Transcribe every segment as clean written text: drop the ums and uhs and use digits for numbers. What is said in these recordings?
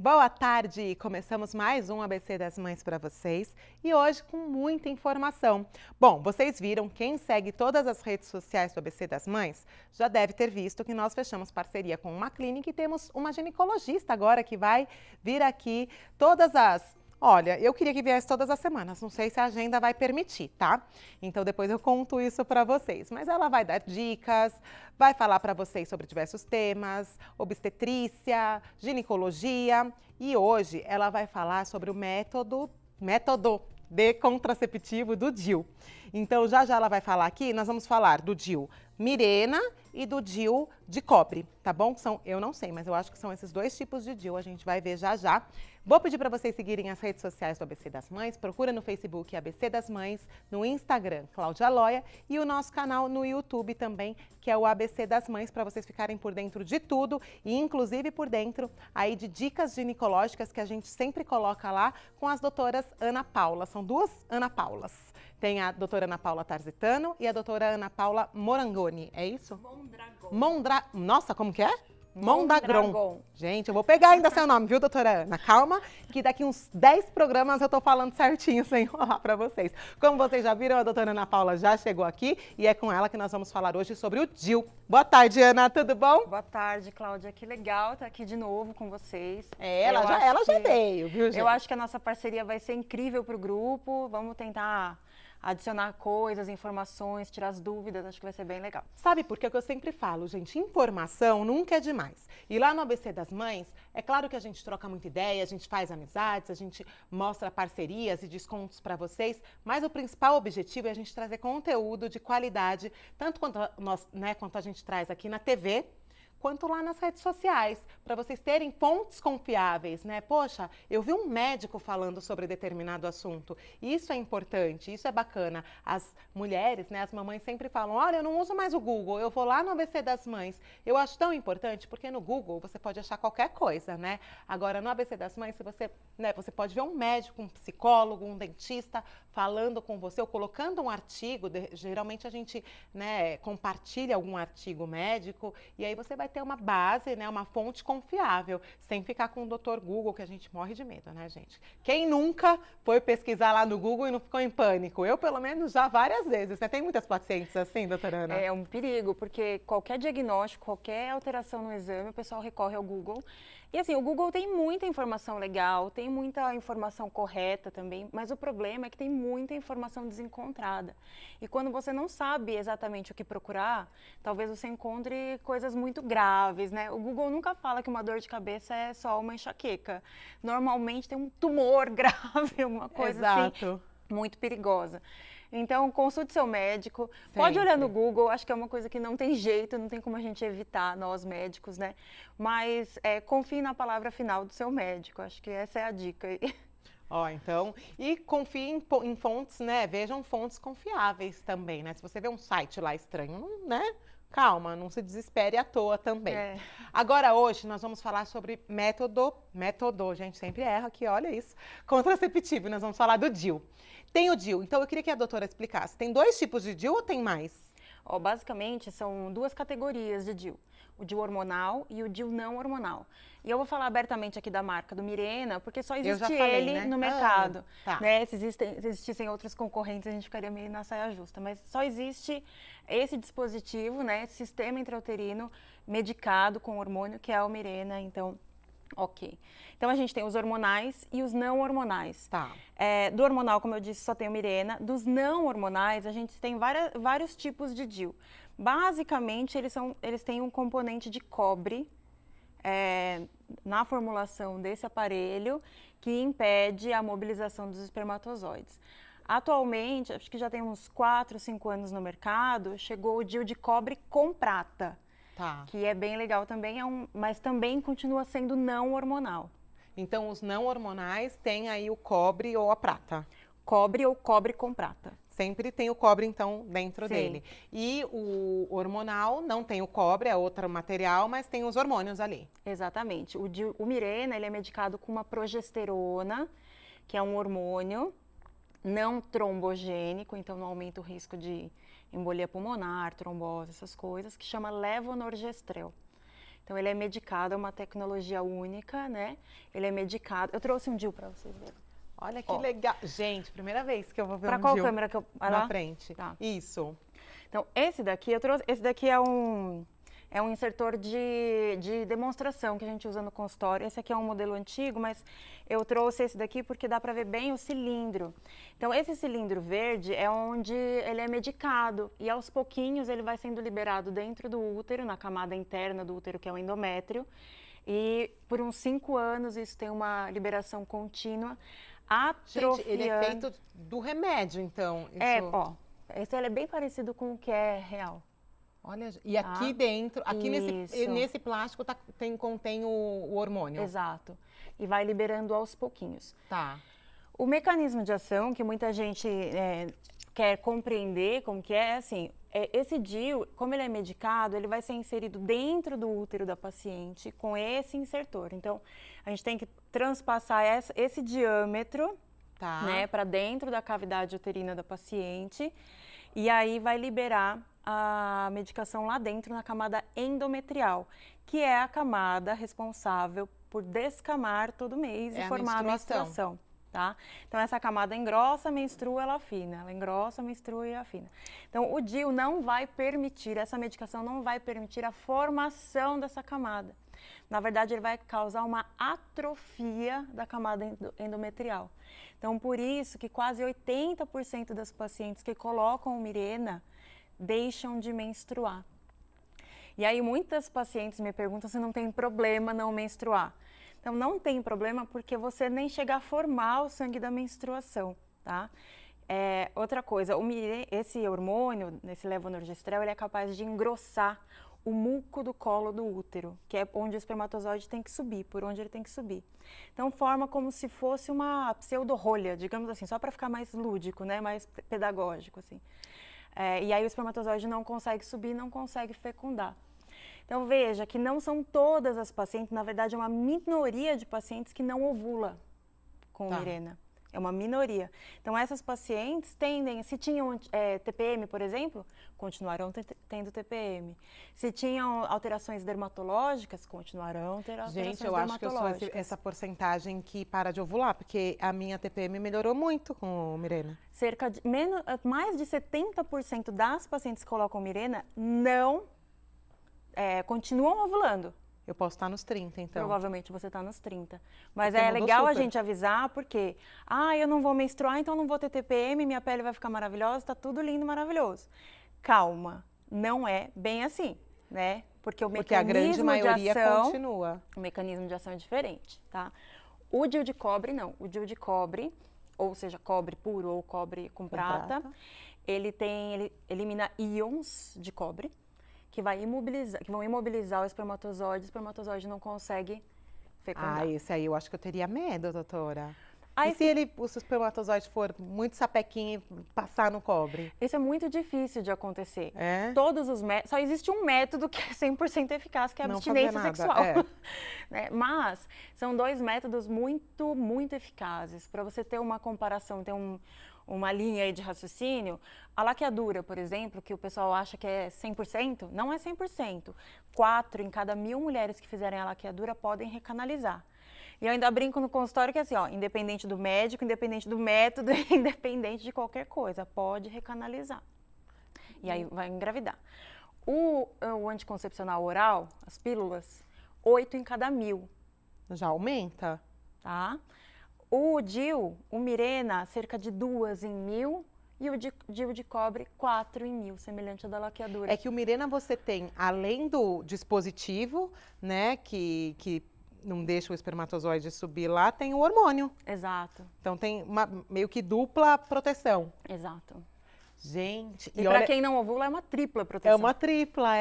Boa tarde! Começamos mais um ABC das Mães para vocês e hoje com muita informação. Bom, vocês viram, quem segue todas as redes sociais do ABC das Mães já deve ter visto que nós fechamos parceria com uma clínica e temos uma ginecologista agora que vai vir aqui todas as... Olha, eu queria que viesse todas as semanas, não sei se a agenda vai permitir, tá? Então depois eu conto isso para vocês. Mas ela vai dar dicas, vai falar para vocês sobre diversos temas, obstetrícia, ginecologia e hoje ela vai falar sobre o método de contraceptivo do DIU. Então já ela vai falar aqui, nós vamos falar do DIU Mirena e do DIU de cobre, tá bom? Eu não sei, mas eu acho que são esses dois tipos de DIU, a gente vai ver já já. Vou pedir para vocês seguirem as redes sociais do ABC das Mães, procura no Facebook ABC das Mães, no Instagram Cláudia Loia e o nosso canal no YouTube também, que é o ABC das Mães, para vocês ficarem por dentro de tudo e inclusive por dentro aí de dicas ginecológicas que a gente sempre coloca lá com as doutoras Ana Paula, são duas Ana Paulas. Tem a doutora Ana Paula Tarzitano e a doutora Ana Paula Morangoni, é isso? Mondragon. Nossa, como que é? Mondragon. Gente, eu vou pegar ainda seu nome, viu, doutora Ana? Calma, que daqui uns 10 programas eu tô falando certinho, sem enrolar pra vocês. Como vocês já viram, a doutora Ana Paula já chegou aqui e é com ela que nós vamos falar hoje sobre o DIU. Boa tarde, Ana, tudo bom? Boa tarde, Cláudia. Que legal estar aqui de novo com vocês. Ela já veio, viu, gente? Eu acho que a nossa parceria vai ser incrível pro grupo. Vamos tentar adicionar coisas, informações, tirar as dúvidas, acho que vai ser bem legal. Sabe por que eu sempre falo, gente, informação nunca é demais. E lá no ABC das Mães, é claro que a gente troca muita ideia, a gente faz amizades, a gente mostra parcerias e descontos para vocês, mas o principal objetivo é a gente trazer conteúdo de qualidade, tanto quanto quanto a gente traz aqui na TV, quanto lá nas redes sociais, para vocês terem fontes confiáveis, né? Poxa, eu vi um médico falando sobre determinado assunto. Isso é importante, isso é bacana. As mulheres, né, as mamães sempre falam, olha, eu não uso mais o Google, eu vou lá no ABC das Mães. Eu acho tão importante, porque no Google você pode achar qualquer coisa, né? Agora, no ABC das Mães, você pode ver um médico, um psicólogo, um dentista falando com você, ou colocando um artigo, geralmente a gente, né, compartilha algum artigo médico, e aí você vai ter uma base, né, uma fonte confiável, sem ficar com o Dr. Google, que a gente morre de medo, né, gente? Quem nunca foi pesquisar lá no Google e não ficou em pânico? Eu, pelo menos, já várias vezes, né? Tem muitas pacientes assim, doutora Ana? É um perigo, porque qualquer diagnóstico, qualquer alteração no exame, o pessoal recorre ao Google. E assim, o Google tem muita informação legal, tem muita informação correta também, mas o problema é que tem muita informação desencontrada. E quando você não sabe exatamente o que procurar, talvez você encontre coisas muito graves, né? O Google nunca fala que uma dor de cabeça é só uma enxaqueca. Normalmente tem um tumor grave, uma coisa assim, muito perigosa. Então, consulte seu médico, pode olhar no Google, acho que é uma coisa que não tem jeito, não tem como a gente evitar, nós médicos, né? Mas confie na palavra final do seu médico, acho que essa é a dica aí. Ó, então, e confie em fontes, né? Vejam fontes confiáveis também, né? Se você vê um site lá estranho, né? Calma, não se desespere à toa também. Agora, hoje, nós vamos falar sobre método, gente, sempre erra aqui, olha isso, contraceptivo, nós vamos falar do DIU. Tem o DIU, então eu queria que a doutora explicasse, tem dois tipos de DIU ou tem mais? Ó, basicamente, são duas categorias de DIU, o DIU hormonal e o DIU não hormonal. E eu vou falar abertamente aqui da marca do Mirena, porque só existe ele, né, no mercado. Né? Se existissem outros concorrentes, a gente ficaria meio na saia justa. Mas só existe esse dispositivo, né, esse sistema intrauterino medicado com hormônio, que é o Mirena, então... Ok. Então, a gente tem os hormonais e os não hormonais. Do hormonal, como eu disse, só tem o Mirena. Dos não hormonais, a gente tem vários tipos de DIU. Basicamente, eles têm um componente de cobre na formulação desse aparelho que impede a mobilização dos espermatozoides. Atualmente, acho que já tem uns 4, 5 anos no mercado, chegou o DIU de cobre com prata. Que é bem legal também, mas também continua sendo não hormonal. Então, os não hormonais têm aí o cobre ou a prata? Cobre ou cobre com prata. Sempre tem o cobre, então, dentro dele. E o hormonal não tem o cobre, é outro material, mas tem os hormônios ali. Exatamente. O Mirena, ele é medicado com uma progesterona, que é um hormônio não trombogênico, então não aumenta o risco de embolia pulmonar, trombose, essas coisas, que chama levonorgestrel. Então, ele é medicado, é uma tecnologia única, né? Ele é medicado. Eu trouxe um DIU para vocês verem. Olha que legal. Gente, primeira vez que eu vou ver pra um qual DIU câmera que eu... na frente. Tá. Isso. Então, esse daqui eu trouxe... Esse daqui é um insertor de demonstração que a gente usa no consultório. Esse aqui é um modelo antigo, mas eu trouxe esse daqui porque dá para ver bem o cilindro. Então, esse cilindro verde é onde ele é medicado e aos pouquinhos ele vai sendo liberado dentro do útero, na camada interna do útero, que é o endométrio. E por uns 5 anos isso tem uma liberação contínua, atrofiando... Gente, ele é feito do remédio, então? Isso... esse ele é bem parecido com o que é real. Olha, e aqui dentro, aqui nesse plástico contém o hormônio. Exato. E vai liberando aos pouquinhos. Tá. O mecanismo de ação que muita gente quer compreender como que é assim, esse DIU, como ele é medicado, ele vai ser inserido dentro do útero da paciente com esse insertor. Então, a gente tem que transpassar esse diâmetro, né, para dentro da cavidade uterina da paciente, e aí vai liberar a medicação lá dentro na camada endometrial, que é a camada responsável por descamar todo mês e formar a menstruação. Tá? Então, essa camada engrossa, menstrua, ela afina. Ela engrossa, menstrua e afina. Então, o DIU não vai permitir, essa medicação não vai permitir a formação dessa camada. Na verdade, ele vai causar uma atrofia da camada endometrial. Então, por isso que quase 80% das pacientes que colocam Mirena deixam de menstruar. E aí muitas pacientes me perguntam se não tem problema não menstruar. Então não tem problema porque você nem chega a formar o sangue da menstruação, tá? Outra coisa, esse hormônio, esse levonorgestrel, ele é capaz de engrossar o muco do colo do útero, que é onde o espermatozoide tem que subir, por onde ele tem que subir. Então forma como se fosse uma pseudorrolha, digamos assim, só para ficar mais lúdico, né? Mais pedagógico, assim. E aí o espermatozoide não consegue subir, não consegue fecundar. Então veja que não são todas as pacientes, na verdade é uma minoria de pacientes que não ovula com Mirena. É uma minoria. Então essas pacientes tendem, se tinham TPM, por exemplo, continuarão tendo TPM. Se tinham alterações dermatológicas, continuarão tendo alterações dermatológicas. Gente, eu acho que eu sou essa porcentagem que para de ovular, porque a minha TPM melhorou muito com Mirena. Mais de 70% das pacientes que colocam Mirena não continuam ovulando. Eu posso estar nos 30, então. Provavelmente você está nos 30. Mas é legal a gente avisar, porque eu não vou menstruar, então não vou ter TPM, minha pele vai ficar maravilhosa, está tudo lindo, maravilhoso. Calma, não é bem assim, né? Porque a grande maioria continua. O mecanismo de ação é diferente, tá? O DIU de cobre, não. O DIU de cobre, ou seja, cobre puro ou cobre com prata, ele elimina íons de cobre, que vão imobilizar o espermatozoide não consegue fecundar. Esse aí eu acho que eu teria medo, doutora. E se o espermatozoide for muito sapequinho e passar no cobre? Isso é muito difícil de acontecer. Todos os métodos, só existe um método que é 100% eficaz, que é a abstinência sexual. Né? Mas são 2 métodos muito, muito eficazes. Para você ter uma comparação, ter uma linha aí de raciocínio, a laqueadura, por exemplo, que o pessoal acha que é 100%, não é 100%. 4 em cada 1000 mulheres que fizerem a laqueadura podem recanalizar. E eu ainda brinco no consultório que é assim, independente do médico, independente do método, independente de qualquer coisa, pode recanalizar. E aí vai engravidar. O anticoncepcional oral, as pílulas, 8 em cada 1000. Já aumenta? Tá? O DIU, o Mirena, cerca de 2 em 1000 e o DIU de cobre 4 em 1000, semelhante ao da laqueadura. É que o Mirena você tem, além do dispositivo, né, que não deixa o espermatozoide subir lá, tem o hormônio. Exato. Então tem meio que dupla proteção. Exato. Gente... E para quem não ovula, é uma tripla proteção. É uma tripla,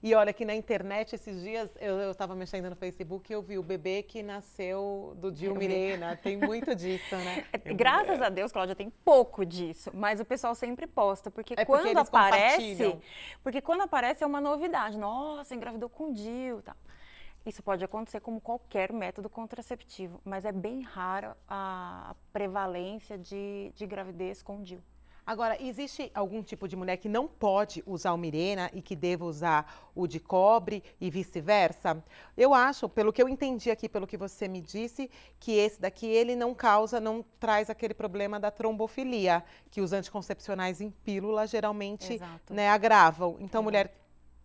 E olha que na internet, esses dias, eu estava mexendo no Facebook e eu vi o bebê que nasceu do DIU Mirena. Tem muito disso, né? Graças a Deus, Cláudia, tem pouco disso. Mas o pessoal sempre posta, porque quando aparece... Porque quando aparece é uma novidade. Nossa, engravidou com DIU, tá? Isso pode acontecer como qualquer método contraceptivo, mas é bem raro a prevalência de gravidez com DIU. Agora, existe algum tipo de mulher que não pode usar o Mirena e que deva usar o de cobre e vice-versa? Eu acho, pelo que eu entendi aqui, pelo que você me disse, que esse daqui ele não traz aquele problema da trombofilia, que os anticoncepcionais em pílula geralmente, né, agravam. Então, mulher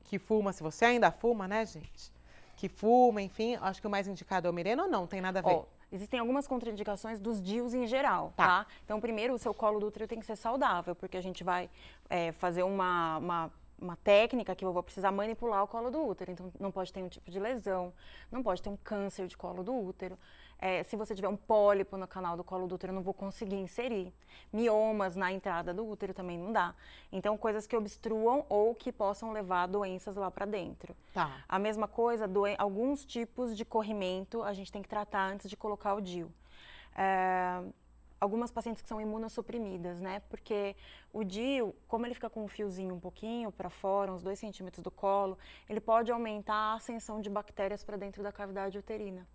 que fuma, se você ainda fuma, né, gente? Que fuma, enfim, acho que o mais indicado é o Mirena ou não? Tem nada a ver? Existem algumas contraindicações dos DIUs em geral, tá? Então, primeiro, o seu colo do útero tem que ser saudável, porque a gente vai fazer uma técnica que eu vou precisar manipular o colo do útero. Então, não pode ter um tipo de lesão, não pode ter um câncer de colo do útero. Se você tiver um pólipo no canal do colo do útero, eu não vou conseguir inserir. Miomas na entrada do útero também não dá. Então, coisas que obstruam ou que possam levar doenças lá para dentro. A mesma coisa, alguns tipos de corrimento a gente tem que tratar antes de colocar o DIU. Algumas pacientes que são imunossuprimidas, né? Porque o DIU, como ele fica com um fiozinho um pouquinho para fora, uns 2 centímetros do colo, ele pode aumentar a ascensão de bactérias para dentro da cavidade uterina.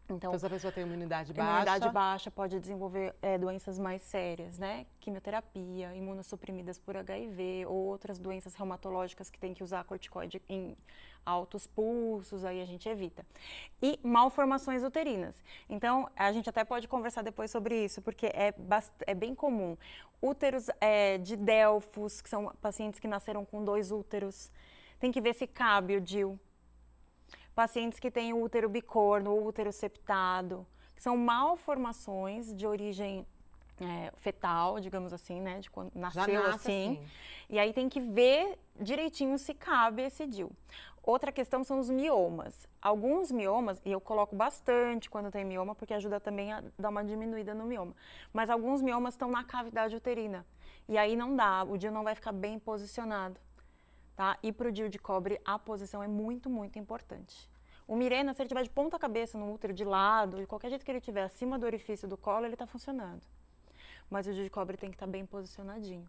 Então, se a pessoa tem imunidade baixa... Imunidade baixa pode desenvolver doenças mais sérias, né? Quimioterapia, imunossuprimidas por HIV, ou outras doenças reumatológicas que tem que usar corticoide em altos pulsos, aí a gente evita. E malformações uterinas. Então, a gente até pode conversar depois sobre isso, porque é bem comum. Úteros de Delfos, que são pacientes que nasceram com 2 úteros. Tem que ver se cabe o DIU. Pacientes que têm útero bicorno ou útero septado, que são malformações de origem fetal, digamos assim, né? De quando nasceu assim. E aí tem que ver direitinho se cabe esse DIU. Outra questão são os miomas. Alguns miomas, e eu coloco bastante quando tem mioma, porque ajuda também a dar uma diminuída no mioma. Mas alguns miomas estão na cavidade uterina. E aí não dá, o DIU não vai ficar bem posicionado. Tá? E para o DIU de cobre, a posição é muito, muito importante. O Mirena, se ele estiver de ponta cabeça no útero, de lado, de qualquer jeito que ele estiver acima do orifício do colo, ele está funcionando. Mas o DIU de cobre tem que estar bem posicionadinho.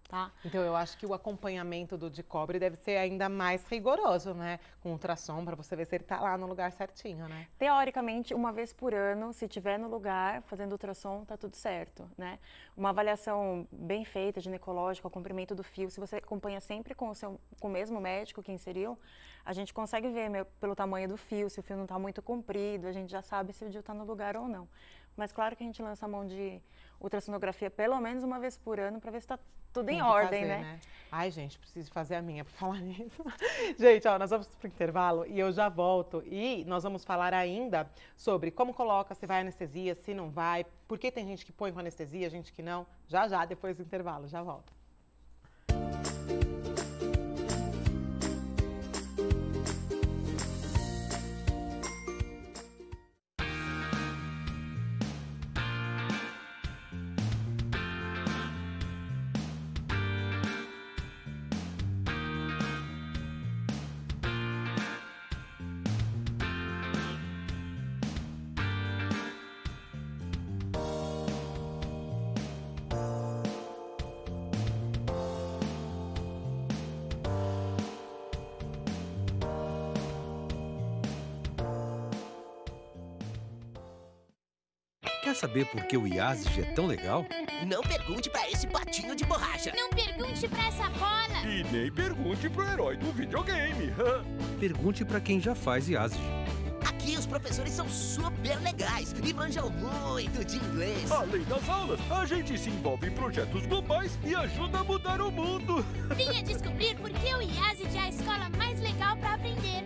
Tá? Então, eu acho que o acompanhamento do de cobre deve ser ainda mais rigoroso, né? Com ultrassom, para você ver se ele está lá no lugar certinho, né? Teoricamente, uma vez por ano, se estiver no lugar, fazendo ultrassom, tá tudo certo, né? Uma avaliação bem feita, ginecológica, o comprimento do fio, se você acompanha sempre com o mesmo médico que inseriu, a gente consegue ver pelo tamanho do fio, se o fio não está muito comprido, a gente já sabe se o DIU está no lugar ou não. Mas claro que a gente lança a mão de ultrassonografia pelo menos uma vez por ano para ver se está tudo em ordem, né? Ai, gente, preciso fazer a minha para falar nisso. Gente, ó, nós vamos para o intervalo e eu já volto. E nós vamos falar ainda sobre como coloca, se vai anestesia, se não vai, por que tem gente que põe com anestesia, gente que não. Já, depois do intervalo, já volto. Quer saber por que o IASG é tão legal? Não pergunte pra esse patinho de borracha. Não pergunte pra essa bola. E nem pergunte pro herói do videogame. Pergunte pra quem já faz IASG. Aqui os professores são super legais e manjam muito de inglês. Além das aulas, a gente se envolve em projetos globais e ajuda a mudar o mundo. Venha descobrir por que o IASG é a escola mais legal pra aprender.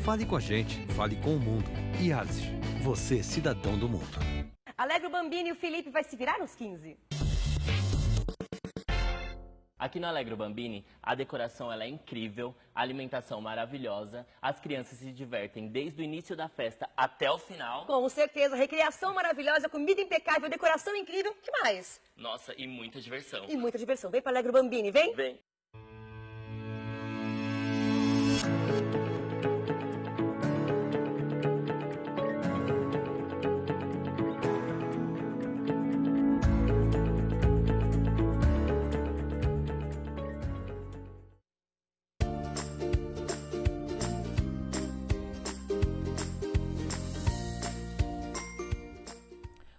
Fale com a gente, fale com o mundo. IASG, você cidadão do mundo. Alegre o Bambini e o Felipe vai se virar nos 15. Aqui no Alegro Bambini, a decoração ela é incrível, a alimentação maravilhosa, as crianças se divertem desde o início da festa até o final. Com certeza, recreação maravilhosa, comida impecável, decoração incrível, o que mais? Nossa, e muita diversão. E muita diversão. Vem para Alegro Bambini, vem? Vem.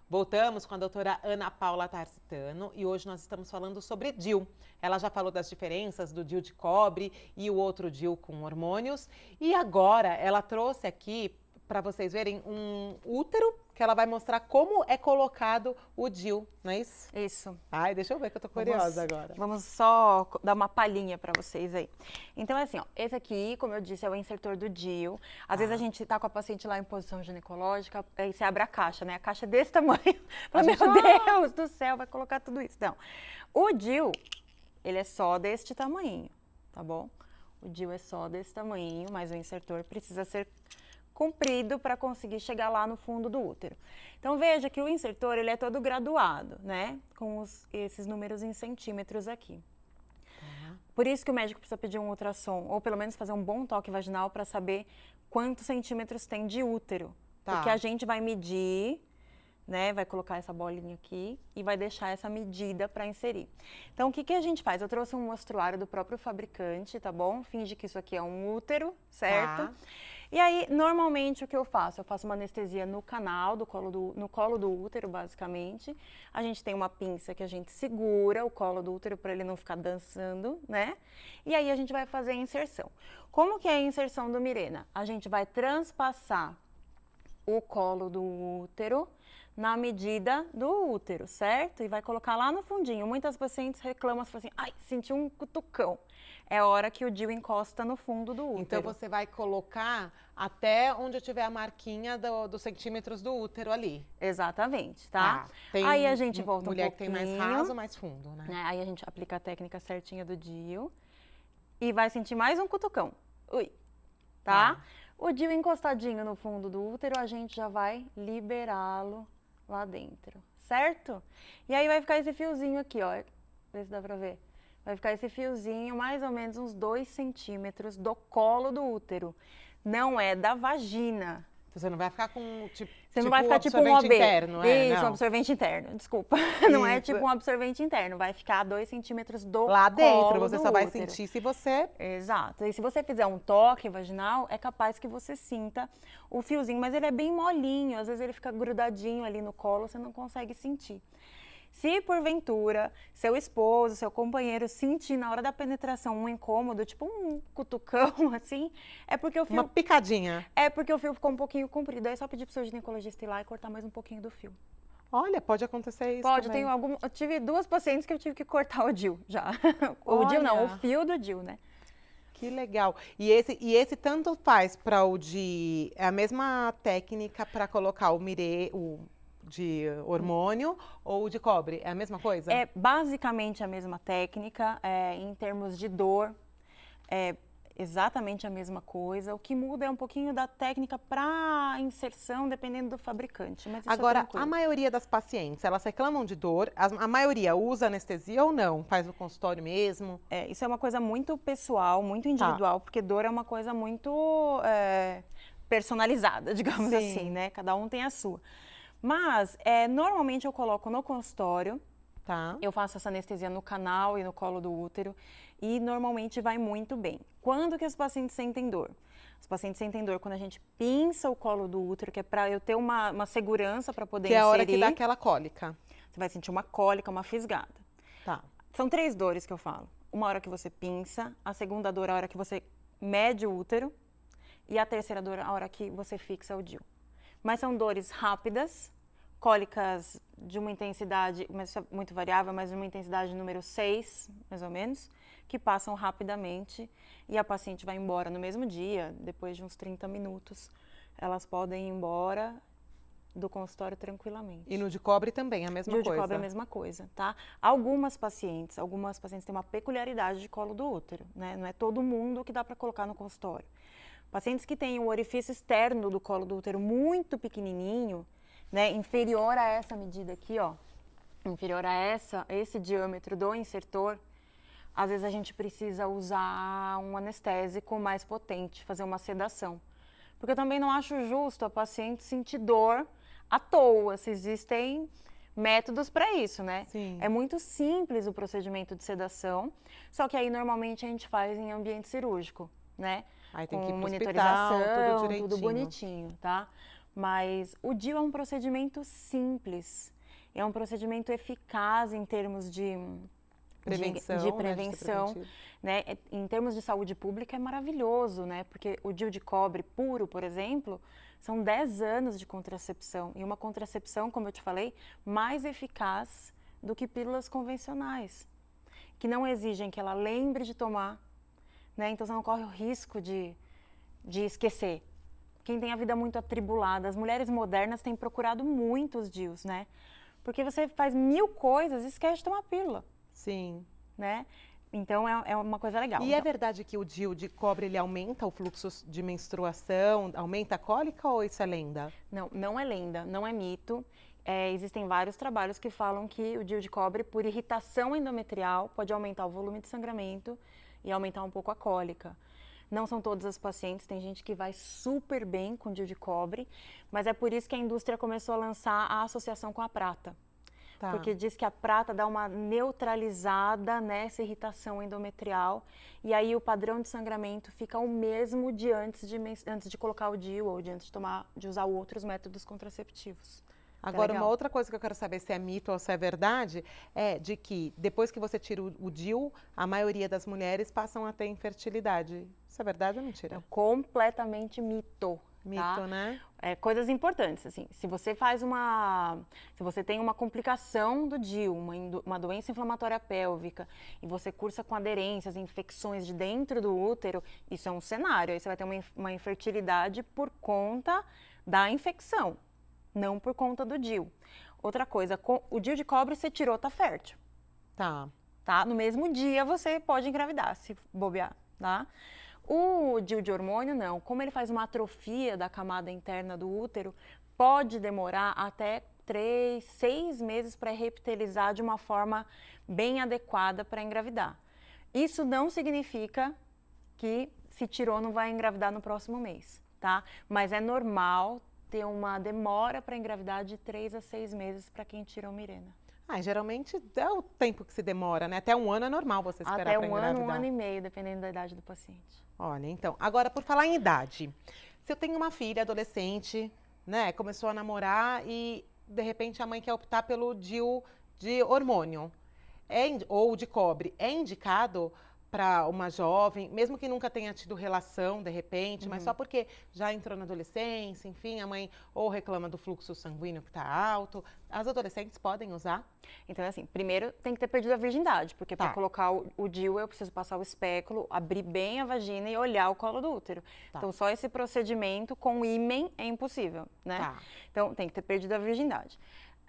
Voltamos com a doutora Ana Paula Tarsitano e hoje nós estamos falando sobre DIU. Ela já falou das diferenças do DIU de cobre e o outro DIU com hormônios. E agora ela trouxe aqui para vocês verem um útero que ela vai mostrar como é colocado o DIU, não é isso? Isso. Ai, deixa eu ver que eu tô curiosa agora. Vamos só dar uma palhinha para vocês aí. Então, assim, ó, esse aqui, como eu disse, é o insertor do DIU. Às vezes a gente tá com a paciente lá em posição ginecológica, aí você abre a caixa, né? A caixa é desse tamanho. Fala, meu Deus do céu, vai colocar tudo isso. Então, o DIU, ele é só deste tamanho, tá bom? O DIU é só desse tamanho, mas o insertor precisa ser comprido para conseguir chegar lá no fundo do útero. Então veja que o insertor ele é todo graduado, né? Com esses números em centímetros aqui. Por isso que o médico precisa pedir um ultrassom, ou pelo menos fazer um bom toque vaginal para saber quantos centímetros tem de útero. Porque a gente vai medir, né? Vai colocar essa bolinha aqui e vai deixar essa medida para inserir. Então o que a gente faz? Eu trouxe um mostruário do próprio fabricante, tá bom? Finge que isso aqui é um útero, certo? E aí, normalmente, o que eu faço? Eu faço uma anestesia no canal, no colo do útero, basicamente. A gente tem uma pinça que a gente segura o colo do útero para ele não ficar dançando, né? E aí, a gente vai fazer a inserção. Como que é a inserção do Mirena? A gente vai transpassar o colo do útero na medida do útero, certo? E vai colocar lá no fundinho. Muitas pacientes reclamam, falam assim, ai, senti um cutucão. É a hora que o DIU encosta no fundo do útero. Então, você vai colocar até onde eu tiver a marquinha dos centímetros do útero ali. Exatamente, tá? Aí a gente volta um pouquinho. Mulher que tem mais raso, mais fundo, né? Aí a gente aplica a técnica certinha do DIU e vai sentir mais um cutucão. Ui, tá? O DIU encostadinho no fundo do útero, a gente já vai liberá-lo lá dentro, certo? E aí vai ficar esse fiozinho aqui, ó. Vê se dá pra ver. Vai ficar esse fiozinho, mais ou menos uns 2 centímetros do colo do útero. Não é da vagina. Você não vai ficar com, tipo, você não vai ficar tipo um OB. Interno, Isso, um absorvente interno, desculpa. Não é tipo um absorvente interno, vai ficar 2 centímetros do lá dentro, colo você do só vai útero. sentir se você... Exato. E se você fizer um toque vaginal, é capaz que você sinta o fiozinho, mas ele é bem molinho, às vezes ele fica grudadinho ali no colo, você não consegue sentir. Se porventura seu esposo, seu companheiro sentir na hora da penetração um incômodo, tipo um cutucão assim, é porque o fio... Uma picadinha. É porque o fio ficou um pouquinho comprido, aí é só pedir pro seu ginecologista ir lá e cortar mais um pouquinho do fio. Olha, pode acontecer isso Pode, também. eu tive 2 pacientes que eu tive que cortar o DIU já. O DIU não, o fio do DIU, né? Que legal. E esse tanto faz para o de... É a mesma técnica para colocar o de hormônio ou de cobre? É a mesma coisa? É basicamente a mesma técnica, em termos de dor, é exatamente a mesma coisa. O que muda é um pouquinho da técnica para inserção, dependendo do fabricante. Mas isso agora, a maioria das pacientes, elas reclamam de dor, a maioria usa anestesia ou não? Faz no consultório mesmo? Isso é uma coisa muito pessoal, muito individual, porque dor é uma coisa muito personalizada, digamos assim, né? Cada um tem a sua. Mas, normalmente eu coloco no consultório, eu faço essa anestesia no canal e no colo do útero e normalmente vai muito bem. Quando que os pacientes sentem dor? Os pacientes sentem dor quando a gente pinça o colo do útero, que é para eu ter uma segurança para poder inserir. Que é a hora que dá aquela cólica. Você vai sentir uma cólica, uma fisgada. São 3 dores que eu falo. Uma hora que você pinça, a segunda dor a hora que você mede o útero e a terceira dor a hora que você fixa o DIU. Mas são dores rápidas, cólicas de uma intensidade, mas isso é muito variável, mas de uma intensidade número 6, mais ou menos, que passam rapidamente e a paciente vai embora no mesmo dia, depois de uns 30 minutos. Elas podem ir embora do consultório tranquilamente. E no de cobre também, a mesma coisa? No de cobre é a mesma coisa, tá? Algumas pacientes têm uma peculiaridade de colo do útero, né? Não é todo mundo que dá para colocar no consultório. Pacientes que têm o orifício externo do colo do útero muito pequenininho, né, inferior a essa medida aqui, ó, inferior a esse diâmetro do insertor, às vezes a gente precisa usar um anestésico mais potente, fazer uma sedação. Porque eu também não acho justo a paciente sentir dor à toa, se existem métodos para isso, né? Sim. É muito simples o procedimento de sedação, só que aí normalmente a gente faz em ambiente cirúrgico, né? Aí tem com que ir pro monitorização, hospital, tudo direitinho. tudo bonitinho, tá? Mas o DIU é um procedimento simples, é um procedimento eficaz em termos de prevenção, né? Em termos de saúde pública é maravilhoso, né? Porque o DIU de cobre puro, por exemplo, são 10 anos de contracepção. E uma contracepção, como eu te falei, mais eficaz do que pílulas convencionais, que não exigem que ela lembre de tomar, né? Então você não corre o risco de esquecer. Quem tem a vida muito atribulada, as mulheres modernas têm procurado muito os DIUs, né? Porque você faz 1000 coisas e esquece de tomar pílula. Sim. Né? Então é uma coisa legal. E então, é verdade que o DIU de cobre ele aumenta o fluxo de menstruação, aumenta a cólica ou isso é lenda? Não, não é lenda, não é mito. Existem vários trabalhos que falam que o DIU de cobre, por irritação endometrial, pode aumentar o volume de sangramento e aumentar um pouco a cólica. Não são todas as pacientes, tem gente que vai super bem com DIU de cobre, mas é por isso que a indústria começou a lançar a associação com a prata. Tá. Porque diz que a prata dá uma neutralizada nessa irritação endometrial e aí o padrão de sangramento fica o mesmo de antes de colocar o DIU ou antes de usar outros métodos contraceptivos. Agora, uma outra coisa que eu quero saber se é mito ou se é verdade, é de que depois que você tira o DIU, a maioria das mulheres passam a ter infertilidade. Isso é verdade ou mentira? É completamente mito. Mito, tá? né? Coisas importantes, assim, se você tem uma complicação do DIU, uma doença inflamatória pélvica, e você cursa com aderências, infecções de dentro do útero, isso é um cenário, aí você vai ter uma infertilidade por conta da infecção, não por conta do DIU. Outra coisa, o DIU de cobre você tirou, tá fértil. Tá. No mesmo dia você pode engravidar, se bobear, tá? O DIU de hormônio, não. Como ele faz uma atrofia da camada interna do útero, pode demorar até 3, 6 meses para reptilizar de uma forma bem adequada para engravidar. Isso não significa que se tirou não vai engravidar no próximo mês, tá? Mas é normal ter uma demora para engravidar de 3 a 6 meses para quem tirou Mirena. Geralmente é o tempo que se demora, né? Até um ano é normal você esperar para engravidar. Até um ano e meio, dependendo da idade do paciente. Olha, então, agora por falar em idade, se eu tenho uma filha adolescente, né, começou a namorar e de repente a mãe quer optar pelo DIU de hormônio ou de cobre, é indicado para uma jovem, mesmo que nunca tenha tido relação de repente, mas só porque já entrou na adolescência, enfim, a mãe ou reclama do fluxo sanguíneo que está alto, as adolescentes podem usar? Então, assim, primeiro tem que ter perdido a virgindade, porque para colocar o DIU eu preciso passar o espéculo, abrir bem a vagina e olhar o colo do útero. Então, só esse procedimento com ímen é impossível, né? Então, tem que ter perdido a virgindade.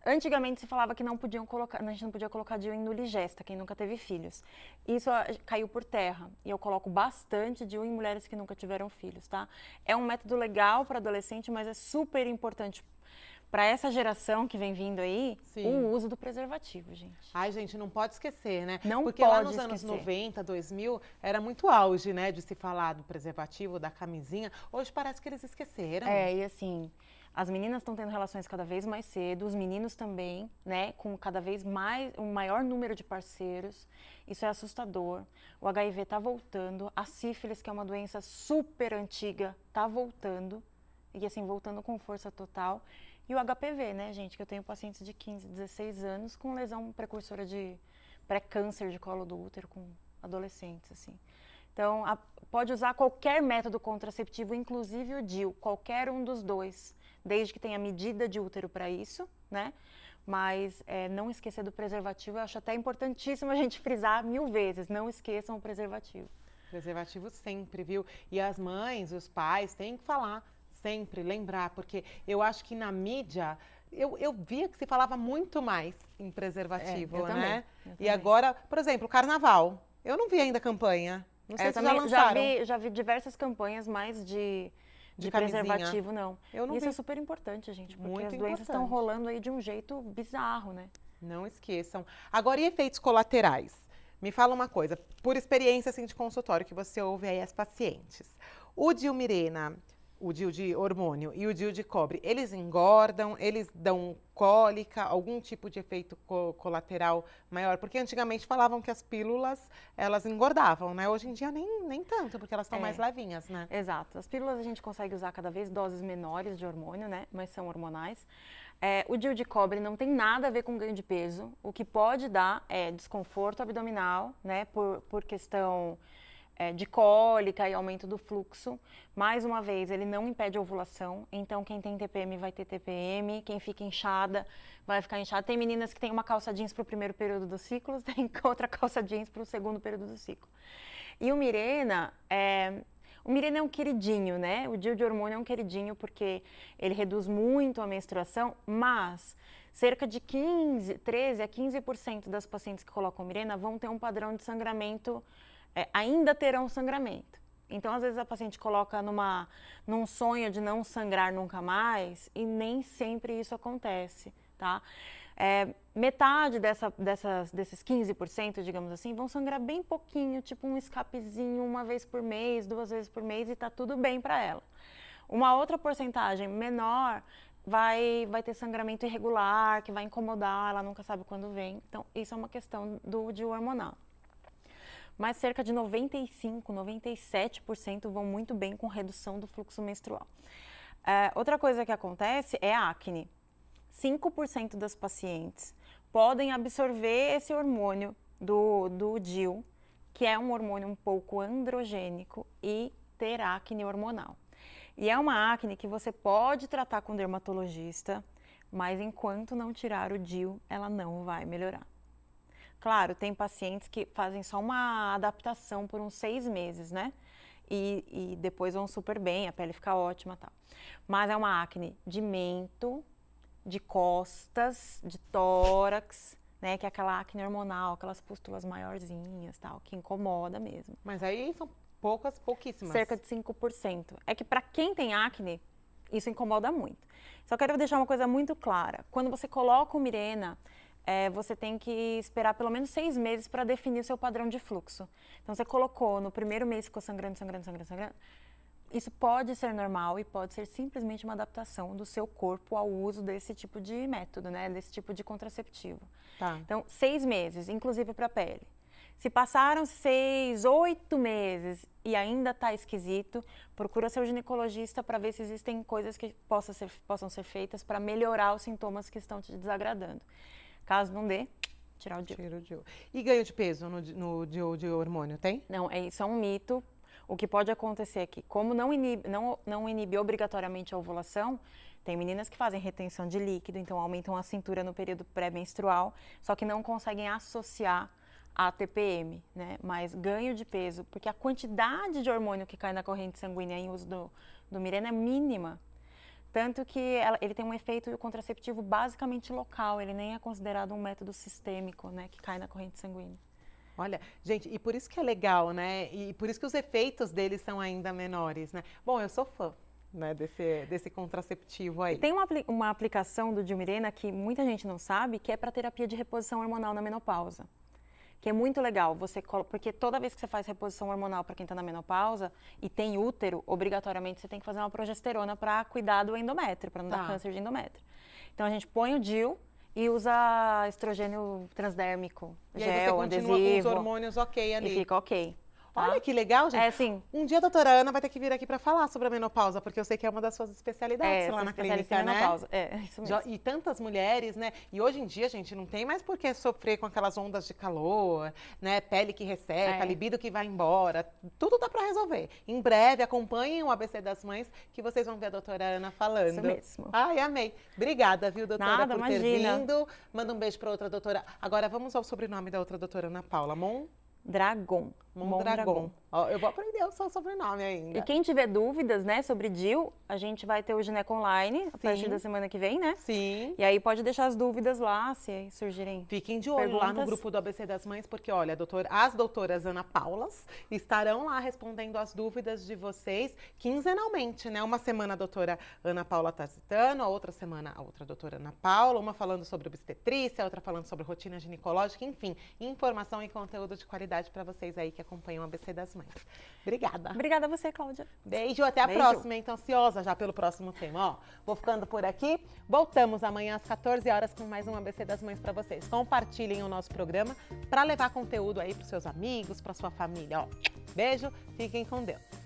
Antigamente se falava que a gente não podia colocar DIU em nuligesta, quem nunca teve filhos. Isso caiu por terra e eu coloco bastante DIU em mulheres que nunca tiveram filhos, tá? É um método legal para adolescente, mas é super importante para essa geração que vem vindo aí, o uso do preservativo, gente. Ai, gente, não pode esquecer, né? Não Porque pode lá nos anos 90, 2000, era muito auge, né, de se falar do preservativo, da camisinha. Hoje parece que eles esqueceram. E assim, as meninas estão tendo relações cada vez mais cedo, os meninos também, né, com cada vez um maior número de parceiros. Isso é assustador. O HIV está voltando, a sífilis, que é uma doença super antiga, está voltando, e assim, voltando com força total. E o HPV, né, gente, que eu tenho pacientes de 15, 16 anos com lesão precursora de pré-câncer de colo do útero com adolescentes, assim. Então, pode usar qualquer método contraceptivo, inclusive o DIU, qualquer um dos dois, desde que tenha medida de útero para isso, né? Mas não esquecer do preservativo, eu acho até importantíssimo a gente frisar 1000 vezes, não esqueçam o preservativo. Preservativo sempre, viu? E as mães, os pais têm que falar, sempre lembrar, porque eu acho que na mídia, eu via que se falava muito mais em preservativo, né? E agora, por exemplo, carnaval, eu não vi ainda campanha. Não sei se já lançaram. Já vi diversas campanhas mais de preservativo, não. Isso é super importante, gente, porque as doenças estão rolando aí de um jeito bizarro, né? Não esqueçam. Agora, e efeitos colaterais? Me fala uma coisa, por experiência assim, de consultório que você ouve aí as pacientes. O DIU Mirena o DIU de hormônio e o DIU de cobre, eles engordam, eles dão cólica, algum tipo de efeito colateral maior? Porque antigamente falavam que as pílulas, elas engordavam, né? Hoje em dia nem tanto, porque elas estão mais levinhas, né? Exato. As pílulas a gente consegue usar cada vez doses menores de hormônio, né? Mas são hormonais. O DIU de cobre não tem nada a ver com ganho de peso. O que pode dar é desconforto abdominal, né? Por questão de cólica e aumento do fluxo. Mais uma vez, ele não impede a ovulação, então quem tem TPM vai ter TPM, quem fica inchada vai ficar inchada. Tem meninas que têm uma calça jeans para o primeiro período do ciclo, tem outra calça jeans para o segundo período do ciclo. E o Mirena é um queridinho, né? O DIU de hormônio é um queridinho porque ele reduz muito a menstruação, mas cerca de 13 a 15% das pacientes que colocam Mirena vão ter um padrão de sangramento, ainda terão sangramento. Então, às vezes, a paciente coloca num sonho de não sangrar nunca mais e nem sempre isso acontece, tá? Metade desses 15%, digamos assim, vão sangrar bem pouquinho, tipo um escapezinho, uma vez por mês, 2 vezes por mês, e tá tudo bem para ela. Uma outra porcentagem menor vai ter sangramento irregular, que vai incomodar, ela nunca sabe quando vem. Então, isso é uma questão do DIU hormonal. Mas cerca de 95%, 97% vão muito bem com redução do fluxo menstrual. Outra coisa que acontece é a acne. 5% das pacientes podem absorver esse hormônio do DIU, que é um hormônio um pouco androgênico, e ter acne hormonal. E é uma acne que você pode tratar com dermatologista, mas enquanto não tirar o DIU, ela não vai melhorar. Claro, tem pacientes que fazem só uma adaptação por uns 6 meses, né? E depois vão super bem, a pele fica ótima e tal. Mas é uma acne de mento, de costas, de tórax, né? Que é aquela acne hormonal, aquelas pústulas maiorzinhas, tal, que incomoda mesmo. Mas aí são pouquíssimas. Cerca de 5%. É que para quem tem acne, isso incomoda muito. Só quero deixar uma coisa muito clara. Quando você coloca o Mirena, você tem que esperar pelo menos 6 meses para definir o seu padrão de fluxo. Então, você colocou, no primeiro mês ficou sangrando. Isso pode ser normal e pode ser simplesmente uma adaptação do seu corpo ao uso desse tipo de método, né? Desse tipo de contraceptivo. Tá. Então, 6 meses, inclusive para a pele. Se passaram 6, 8 meses e ainda está esquisito, procura seu ginecologista para ver se existem coisas que possam ser feitas para melhorar os sintomas que estão te desagradando. Caso não dê, tirar o DIU. Tira o DIU. E ganho de peso no DIU de hormônio, tem? Não, isso é um mito. O que pode acontecer aqui, como não inibe obrigatoriamente a ovulação, tem meninas que fazem retenção de líquido, então aumentam a cintura no período pré-menstrual, só que não conseguem associar a TPM, né? Mas ganho de peso, porque a quantidade de hormônio que cai na corrente sanguínea em uso do Mirena é mínima. Tanto que ele tem um efeito contraceptivo basicamente local, ele nem é considerado um método sistêmico, né, que cai na corrente sanguínea. Olha, gente, e por isso que é legal, né? E por isso que os efeitos deles são ainda menores, né? Bom, eu sou fã, né, desse contraceptivo aí. Tem uma aplicação do DIU Mirena que muita gente não sabe, que é para terapia de reposição hormonal na menopausa. Que é muito legal, porque toda vez que você faz reposição hormonal para quem está na menopausa e tem útero, obrigatoriamente você tem que fazer uma progesterona para cuidar do endométrio, para não dar câncer de endométrio. Então a gente põe o DIU e usa estrogênio transdérmico, gel, adesivo. E aí você continua com os hormônios ok ali. E fica ok. Olha que legal, gente. Sim. Um dia a doutora Ana vai ter que vir aqui para falar sobre a menopausa, porque eu sei que é uma das suas especialidades lá na clínica, né? Menopausa. Isso mesmo. E tantas mulheres, né? E hoje em dia, gente, não tem mais por que sofrer com aquelas ondas de calor, né? Pele que resseca, libido que vai embora. Tudo dá para resolver. Em breve, acompanhem o ABC das Mães, que vocês vão ver a doutora Ana falando. Isso mesmo. Ai, amei. Obrigada, viu, doutora, Nada, por ter vindo. Manda um beijo para outra doutora. Agora, vamos ao sobrenome da outra doutora, Ana Paula. Mondragon. Ó, eu vou aprender o seu sobrenome ainda. E quem tiver dúvidas, né, sobre DIU, a gente vai ter o Gineco Online a partir da semana que vem, né? Sim. E aí pode deixar as dúvidas lá, se surgirem. Fiquem de olho lá no grupo do ABC das Mães, porque, olha, as doutoras Ana Paulas estarão lá respondendo as dúvidas de vocês quinzenalmente, né? Uma semana a doutora Ana Paula Tarzitano, a outra semana a outra doutora Ana Paula, uma falando sobre obstetrícia, a outra falando sobre rotina ginecológica, enfim, informação e conteúdo de qualidade para vocês aí que acompanham o ABC das Mães. Mães. Obrigada. Obrigada a você, Cláudia. Beijo, até a próxima, hein? Tô ansiosa já pelo próximo tema. Ó, vou ficando por aqui. Voltamos amanhã às 14 horas com mais um ABC das Mães para vocês. Compartilhem o nosso programa para levar conteúdo aí para seus amigos, para sua família. Ó, beijo, fiquem com Deus.